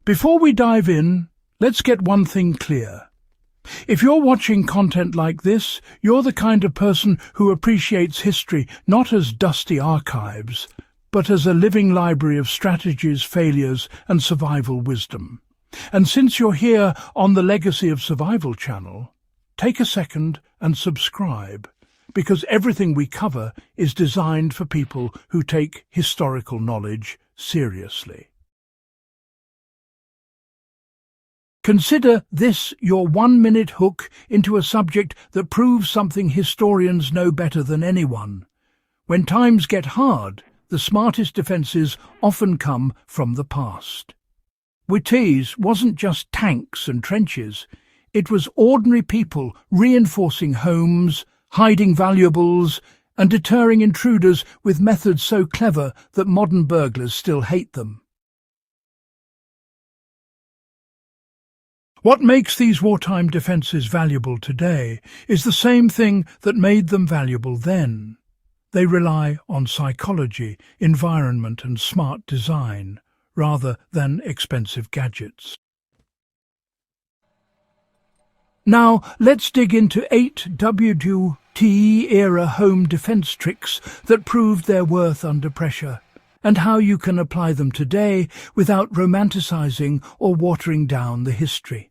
Before we dive in, let's get one thing clear. If you're watching content like this, you're the kind of person who appreciates history not as dusty archives, but as a living library of strategies, failures, and survival wisdom. And since you're here on the Legacy of Survival channel, take a second and subscribe, because everything we cover is designed for people who take historical knowledge seriously. Consider this your 1-minute hook into a subject that proves something historians know better than anyone. When times get hard, the smartest defences often come from the past. WWII's wasn't just tanks and trenches. It was ordinary people reinforcing homes, hiding valuables, and deterring intruders with methods so clever that modern burglars still hate them. What makes these wartime defences valuable today is the same thing that made them valuable then. They rely on psychology, environment and smart design, rather than expensive gadgets. Now, let's dig into 8 WWII-era home defence tricks that proved their worth under pressure, and how you can apply them today without romanticising or watering down the history.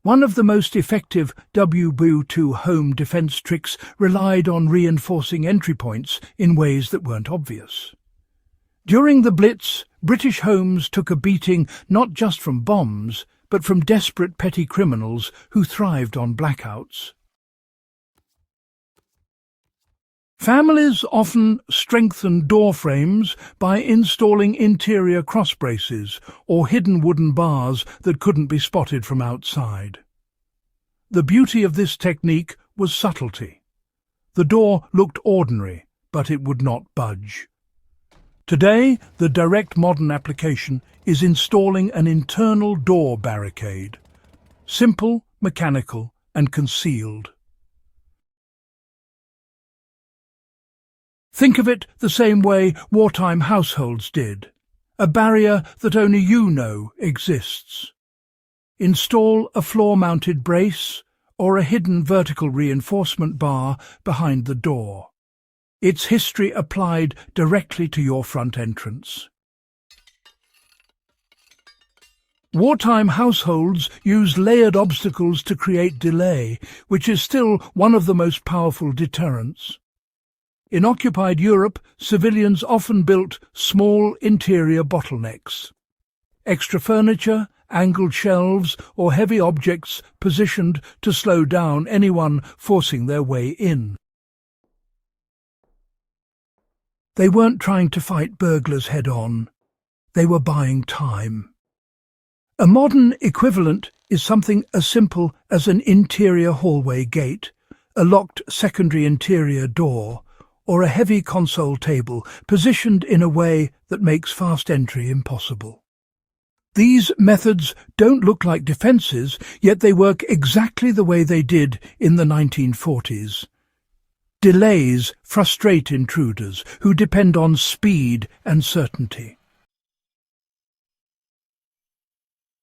One of the most effective WWII home defence tricks relied on reinforcing entry points in ways that weren't obvious. During the Blitz, British homes took a beating not just from bombs, but from desperate petty criminals who thrived on blackouts. Families often strengthened door frames by installing interior cross braces or hidden wooden bars that couldn't be spotted from outside. The beauty of this technique was subtlety. The door looked ordinary, but it would not budge. Today, the direct modern application is installing an internal door barricade. Simple, mechanical, and concealed. Think of it the same way wartime households did, a barrier that only you know exists. Install a floor-mounted brace or a hidden vertical reinforcement bar behind the door. Its history applied directly to your front entrance. Wartime households used layered obstacles to create delay, which is still one of the most powerful deterrents. In occupied Europe, civilians often built small interior bottlenecks. Extra furniture, angled shelves, or heavy objects positioned to slow down anyone forcing their way in. They weren't trying to fight burglars head-on. They were buying time. A modern equivalent is something as simple as an interior hallway gate, a locked secondary interior door, or a heavy console table positioned in a way that makes fast entry impossible. These methods don't look like defences, yet they work exactly the way they did in the 1940s. Delays frustrate intruders who depend on speed and certainty.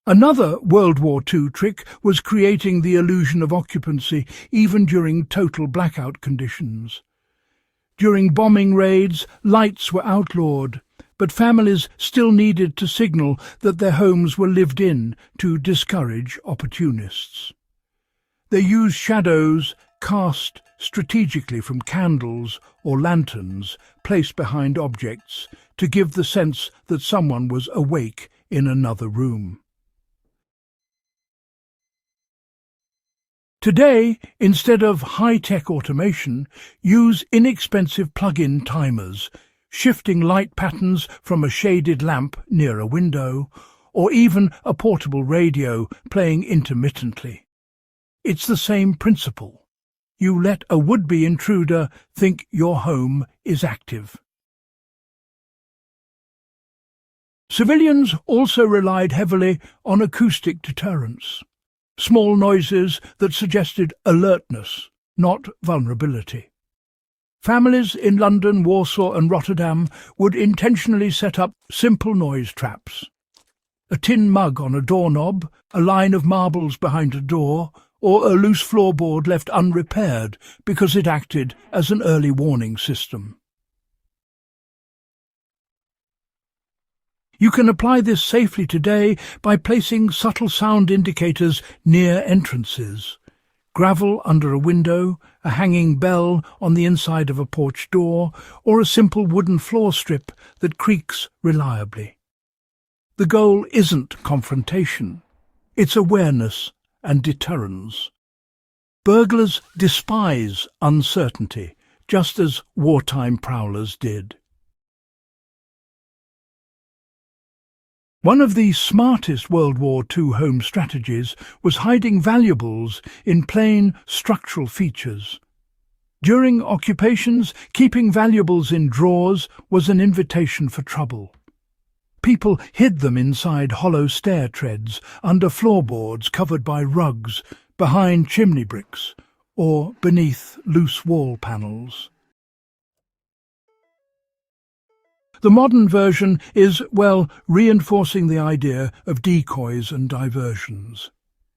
Another World War II trick was creating the illusion of occupancy even during total blackout conditions. During bombing raids, lights were outlawed, but families still needed to signal that their homes were lived in to discourage opportunists. They used shadows cast strategically from candles or lanterns placed behind objects to give the sense that someone was awake in another room. Today, instead of high-tech automation, use inexpensive plug-in timers, shifting light patterns from a shaded lamp near a window, or even a portable radio playing intermittently. It's the same principle. You let a would-be intruder think your home is active. Civilians also relied heavily on acoustic deterrence. Small noises that suggested alertness, not vulnerability. Families in London, Warsaw and Rotterdam would intentionally set up simple noise traps. a tin mug on a doorknob, a line of marbles behind a door, or a loose floorboard left unrepaired because it acted as an early warning system. You can apply this safely today by placing subtle sound indicators near entrances. Gravel under a window, a hanging bell on the inside of a porch door, or a simple wooden floor strip that creaks reliably. The goal isn't confrontation, it's awareness and deterrence. Burglars despise uncertainty, just as wartime prowlers did. One of the smartest World War II home strategies was hiding valuables in plain structural features. During occupations, keeping valuables in drawers was an invitation for trouble. People hid them inside hollow stair treads, under floorboards covered by rugs, behind chimney bricks, or beneath loose wall panels. The modern version is, well, reinforcing the idea of decoys and diversions.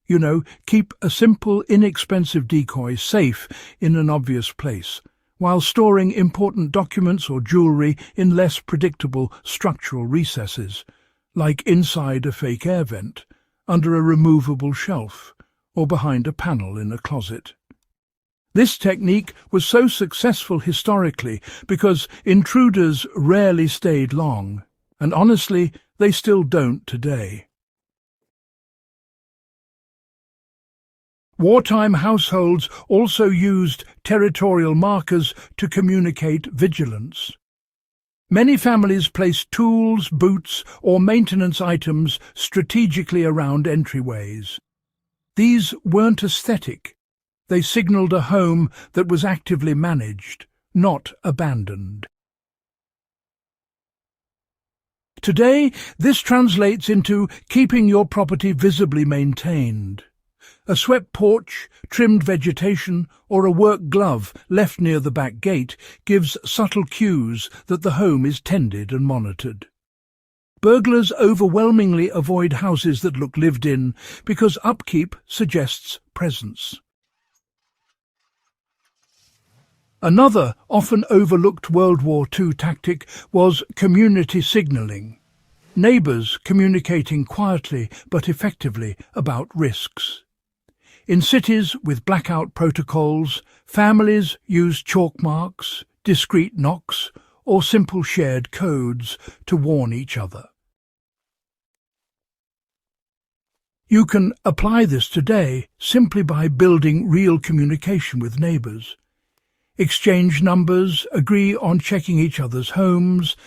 You know, keep a simple, inexpensive decoy safe in an obvious place, while storing important documents or jewellery in less predictable structural recesses, like inside a fake air vent, under a removable shelf, or behind a panel in a closet. This technique was so successful historically because intruders rarely stayed long, and honestly, they still don't today. Wartime households also used territorial markers to communicate vigilance. Many families placed tools, boots, or maintenance items strategically around entryways. These weren't aesthetic. They signalled a home that was actively managed, not abandoned. Today, this translates into keeping your property visibly maintained. A swept porch, trimmed vegetation, or a work glove left near the back gate gives subtle cues that the home is tended and monitored. Burglars overwhelmingly avoid houses that look lived in because upkeep suggests presence. Another often overlooked World War II tactic was community signalling. Neighbours communicating quietly but effectively about risks. In cities with blackout protocols, families used chalk marks, discreet knocks, or simple shared codes to warn each other. You can apply this today simply by building real communication with neighbours. Exchange numbers, agree on checking each other's homes,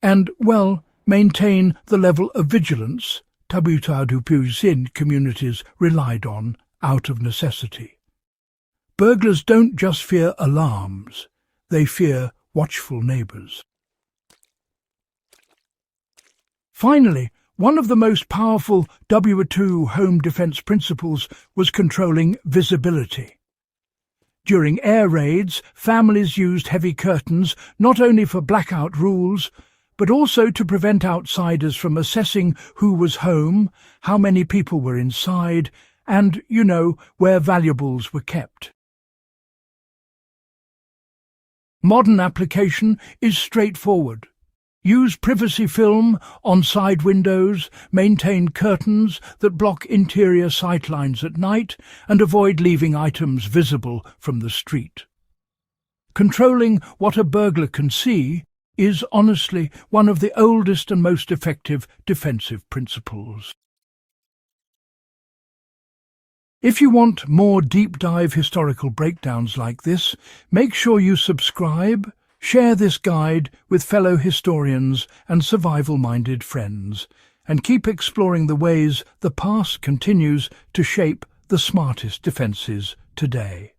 and, well, maintain the level of vigilance WWII communities relied on out of necessity. Burglars don't just fear alarms, they fear watchful neighbours. Finally, one of the most powerful WWII home defence principles was controlling visibility. During air raids, families used heavy curtains not only for blackout rules, but also to prevent outsiders from assessing who was home, how many people were inside, and, where valuables were kept. Modern application is straightforward. Use privacy film on side windows, maintain curtains that block interior sightlines at night, and avoid leaving items visible from the street. Controlling what a burglar can see is honestly one of the oldest and most effective defensive principles. If you want more deep-dive historical breakdowns like this, make sure you subscribe, share this guide with fellow historians and survival-minded friends, and keep exploring the ways the past continues to shape the smartest defences today.